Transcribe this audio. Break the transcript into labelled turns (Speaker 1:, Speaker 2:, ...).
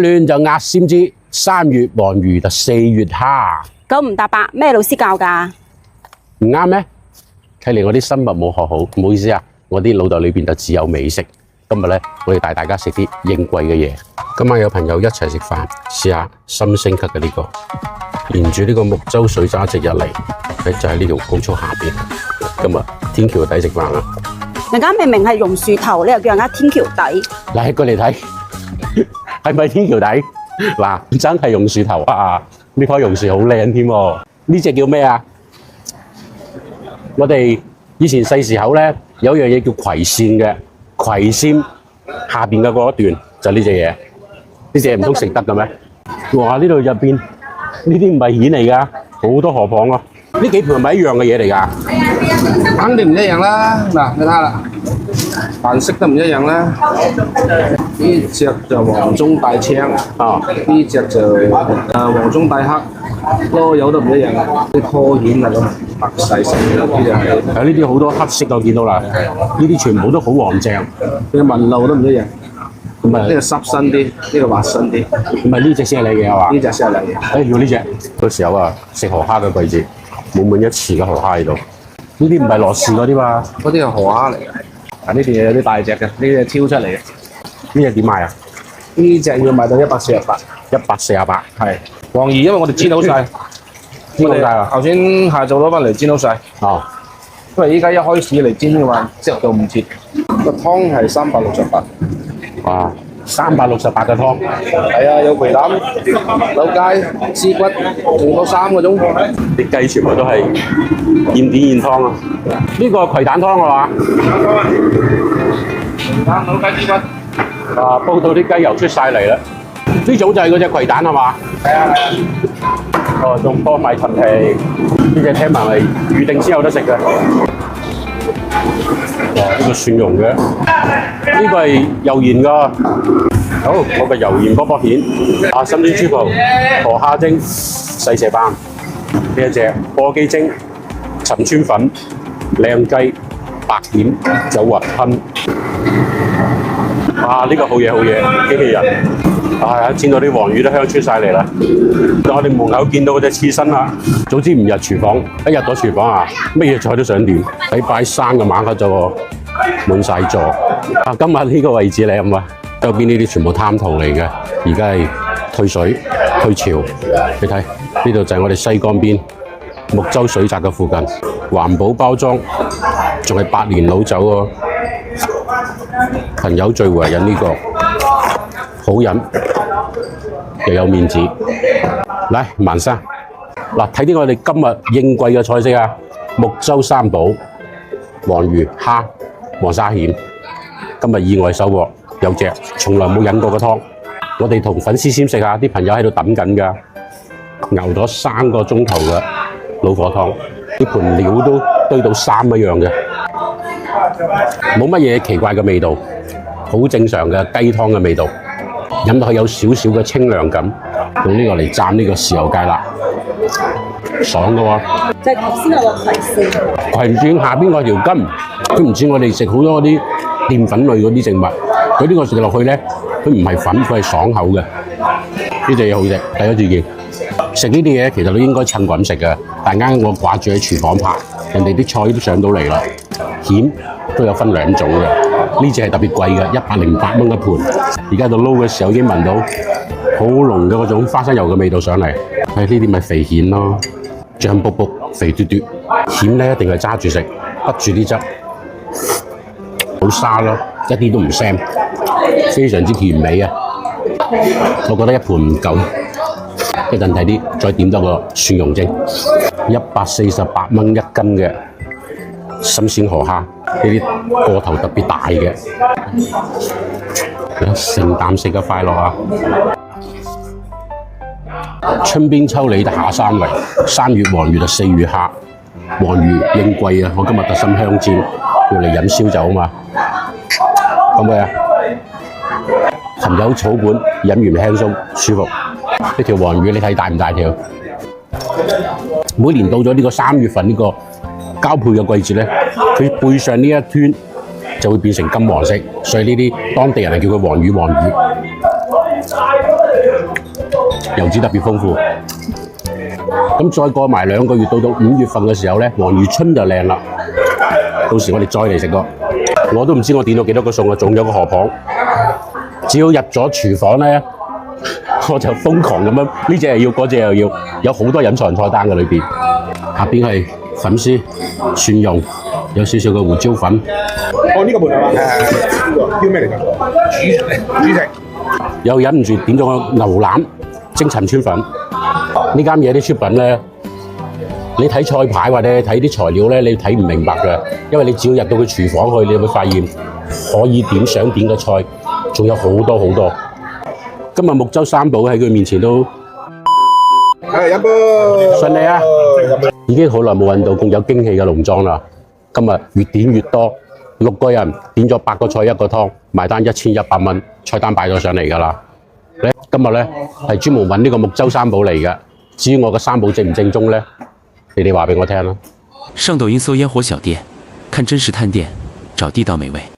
Speaker 1: 亂就鴨先知，3月黃魚就4月蝦。
Speaker 2: 九唔搭八，咩老師教㗎？
Speaker 1: 唔啱咩？睇嚟我啲生物冇學好，唔好意思啊！我啲腦袋裏邊就只有美食。今日咧，我哋帶大家食啲應季嘅嘢。今晚有朋友一齊食飯，試下新升級嘅呢個，沿住呢個木洲水渣直入嚟，就喺呢條高速下邊。今日天橋底食飯啦！
Speaker 2: 人家明明係榕樹頭，你又叫人家天橋底。
Speaker 1: 嗱，過嚟睇，係咪天橋底？嗱，真係榕樹頭啊！呢棵榕樹好靚添喎。呢隻叫咩啊？我哋以前細時候咧，有樣嘢叫葵扇嘅，葵扇下邊嘅嗰一段就呢隻嘢。呢隻唔通食得嘅咩？哇！呢度入邊呢啲唔係蜆嚟㗎，好多河蚌啊！呢幾盤係咪一樣嘅嘢嚟㗎？
Speaker 3: 肯定唔一樣啦。嗱，你睇下啦，顏色都唔一樣啦。呢隻就黃中帶青，呢隻就黃中帶黑，囉柚都唔一樣。啲拖蜆啊咁白細細嘅，呢隻係。
Speaker 1: 呢啲好多黑色我見到啦，呢啲全部都好黃淨。
Speaker 3: 佢嘅紋路都唔一樣。咁啊，呢個濕身啲，呢個滑身啲。
Speaker 1: 唔係呢隻先係你嘅係嘛？
Speaker 3: 呢隻先係你嘅。
Speaker 1: 要呢隻。到時候啊，食河蝦嘅季節，滿一池嘅河蝦喺度。呢啲唔係羅氏嗰啲嘛？
Speaker 3: 嗰啲係河蝦嚟嘅。啊，呢邊有啲大隻嘅，呢隻挑出嚟嘅。
Speaker 1: 呢隻點賣啊？
Speaker 3: 呢隻要賣到148。
Speaker 1: 148。係。
Speaker 3: 黃魚因為我哋煎好晒，
Speaker 1: 煎好晒啦。
Speaker 3: 頭先下晝攞翻嚟煎好晒。
Speaker 1: 哦。
Speaker 3: 因為依家一開始嚟煎嘅話，即到唔切。個湯係368。
Speaker 1: 哇！368嘅湯。
Speaker 3: 係啊，有皮蛋、柳雞、絲骨，仲多3個鐘。
Speaker 1: 啲雞全部都係現點現湯啊！呢個係葵蛋湯係嘛？
Speaker 3: 皮蛋、柳雞、絲骨。
Speaker 1: 啊，煲到啲雞油出晒嚟啦！呢種就係嗰隻葵蛋係嘛？
Speaker 3: 係啊。
Speaker 1: 哦，仲多埋陳皮，呢隻聽聞係預定先有得食嘅。呢個蒜蓉嘅，呢個係油鹽㗎。好，我個油鹽卜卜蜆，深煎豬肚、河蝦蒸、細蛇斑，呢一隻波基蒸、陳村粉、靚雞、白蜆、酒滑吞。呢個好嘢好嘢，機器人。煎到啲黃魚都香出晒嚟啦！我哋門口見到嗰隻刺身啦，早知唔入廚房，一入咗廚房啊，乜嘢菜都想掂。禮拜3嘅晚黑就滿晒座。今日呢個位置靚嘛？右邊呢啲全部貪圖嚟嘅，而家係退水退潮。你睇呢度就係我哋西江邊木洲水閘嘅附近，環保包裝，仲係百年老酒喎。朋友聚會飲呢個。好飲又有面子，嚟萬生嗱，睇啲我哋今日應季嘅菜式啊！木洲三寶、黃魚、蝦、黃沙蜆，今日意外收穫，有隻從來冇飲過嘅湯。我哋同粉絲先食下，啲朋友喺度等緊㗎，熬咗3個鐘頭嘅老火湯，啲盤料都堆到3一樣嘅，冇乜嘢奇怪嘅味道，好正常嘅雞湯嘅味道。飲落去有少少嘅清涼感，用呢個嚟蘸呢個豉油芥辣，爽嘅喎。
Speaker 2: 就係頭先我個葵扇。
Speaker 1: 葵扇下邊嗰條筋，佢唔似我哋食好多嗰啲澱粉類嗰啲食物，佢呢個食落去咧，佢唔係粉，佢係爽口嘅。呢隻嘢好食，第一次見。食呢啲嘢其實都應該趁滾食嘅，但啱我掛住喺廚房拍，人哋啲菜都上到嚟啦。蜆都有分2種嘅，呢隻係特別貴嘅，108蚊一盤。而家到撈嘅時候已經聞到好濃嘅嗰種花生油嘅味道上嚟。呢啲咪肥蜆咯，醬卜卜、肥嘟嘟。蜆咧一定係揸住食，滗住啲汁，好沙咯，一啲都唔腥，非常之甜美啊！我覺得一盤唔夠，一陣睇啲，再點多個蒜蓉蒸，148蚊一斤嘅新鮮河蝦，呢啲個頭特別大嘅，成啖食嘅快樂啊！春邊秋梨下三圍，3月黃魚就4月蝦，黃魚應季啊！我今日特心香煎，要嚟飲燒酒啊嘛，咁咩啊？含有草本，飲完輕鬆舒服。呢條黃魚你睇大唔大條？每年到咗呢個3月份呢個交配嘅季節咧，佢背上呢一圈就會變成金黃色，所以呢啲當地人係叫佢黃魚黃魚。油脂特別豐富。咁再過埋2個月，到5月份嘅時候咧，黃魚春就靚啦。到時我哋再嚟食過。我都唔知我點到幾多個餸啊，仲有個河蚌。只要入咗廚房咧，我就瘋狂咁樣，呢隻又要，嗰隻又要，有好多隱藏菜單嘅裏邊。下邊係粉絲、蒜蓉，有少少嘅胡椒粉。
Speaker 4: 哦，呢個盤係嘛？呢個叫咩嚟㗎？主食。
Speaker 1: 又忍唔住點咗個牛腩蒸陳村粉。呢間嘢啲出品咧，你睇菜牌或者睇啲材料咧，你睇唔明白嘅，因為你只要入到佢廚房去，你會發現可以點想點嘅菜，仲有好多好多。今日木舟三寶喺佢面前都
Speaker 4: 係飲杯
Speaker 1: 順利啊！已經好耐冇揾到咁有驚喜嘅農莊啦。今日越點越多，6個人點咗8個菜1個湯，埋單1100蚊，菜單擺咗上嚟㗎啦。今日咧係專門揾呢個木舟三寶嚟嘅。至於我嘅三寶正唔正宗咧，你哋話俾我聽啦。
Speaker 5: 上抖音搜煙火小店，看真實探店，找地道美味。